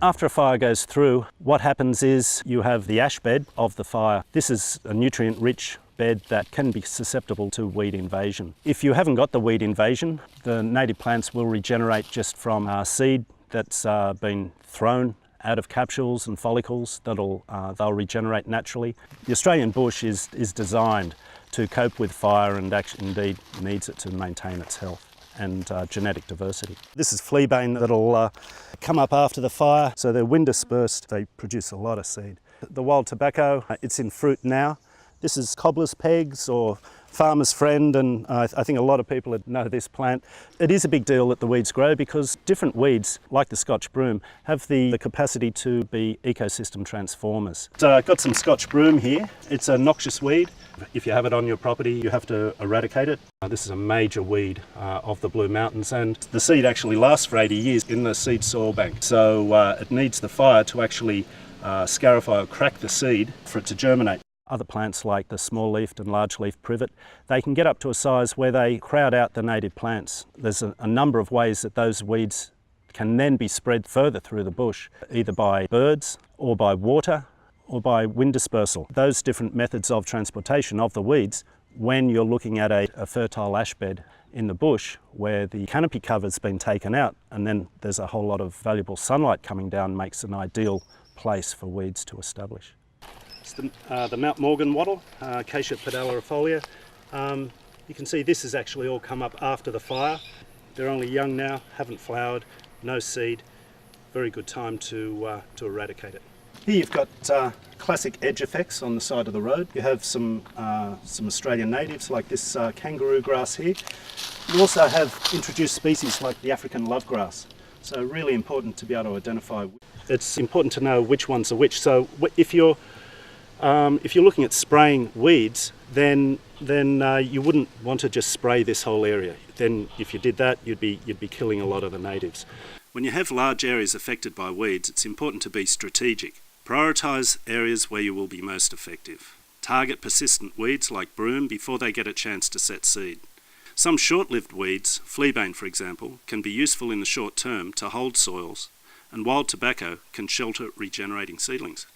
After a fire goes through, what happens is you have the ash bed of the fire. This is a nutrient-rich bed that can be susceptible to weed invasion. If you haven't got the weed invasion, the native plants will regenerate just from seed that's been thrown out of capsules and follicles. They'll regenerate naturally. The Australian bush is designed to cope with fire and actually indeed needs it to maintain its health and genetic diversity. This is fleabane that'll come up after the fire, so they're wind dispersed. They produce a lot of seed. The wild tobacco, it's in fruit now. This is cobbler's pegs or farmer's friend, and I think a lot of people know this plant. It is a big deal that the weeds grow because different weeds, like the Scotch broom, have the capacity to be ecosystem transformers. So I've got some Scotch broom here. It's a noxious weed. If you have it on your property, you have to eradicate it. This is a major weed of the Blue Mountains, and the seed actually lasts for 80 years in the seed soil bank. So it needs the fire to actually scarify or crack the seed for it to germinate. Other plants like the small-leafed and large-leaf privet, they can get up to a size where they crowd out the native plants. There's a number of ways that those weeds can then be spread further through the bush, either by birds or by water or by wind dispersal. Those different methods of transportation of the weeds, when you're looking at a fertile ash bed in the bush where the canopy cover's been taken out and then there's a whole lot of valuable sunlight coming down, makes an ideal place for weeds to establish. The Mount Morgan wattle, Acacia pedalifolia. You can see this has actually all come up after the fire. They're only young now, haven't flowered, no seed. Very good time to eradicate it. Here you've got classic edge effects on the side of the road. You have some Australian natives like this kangaroo grass here. You also have introduced species like the African lovegrass. So really important to be able to identify. It's important to know which ones are which. So if you're looking at spraying weeds, then you wouldn't want to just spray this whole area. Then if you did that, you'd be killing a lot of the natives. When you have large areas affected by weeds, it's important to be strategic. Prioritise areas where you will be most effective. Target persistent weeds like broom before they get a chance to set seed. Some short-lived weeds, fleabane for example, can be useful in the short term to hold soils, and wild tobacco can shelter regenerating seedlings.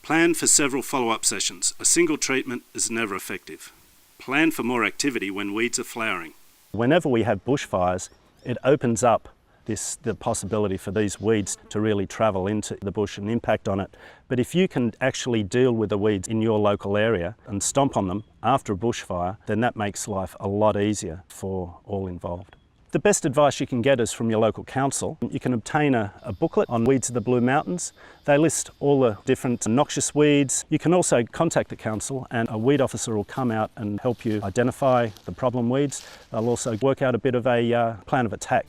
Plan for several follow-up sessions. A single treatment is never effective. Plan for more activity when weeds are flowering. Whenever we have bushfires, it opens up the possibility for these weeds to really travel into the bush and impact on it. But if you can actually deal with the weeds in your local area and stomp on them after a bushfire, then that makes life a lot easier for all involved. The best advice you can get is from your local council. You can obtain a booklet on weeds of the Blue Mountains. They list all the different noxious weeds. You can also contact the council and a weed officer will come out and help you identify the problem weeds. They'll also work out a bit of a plan of attack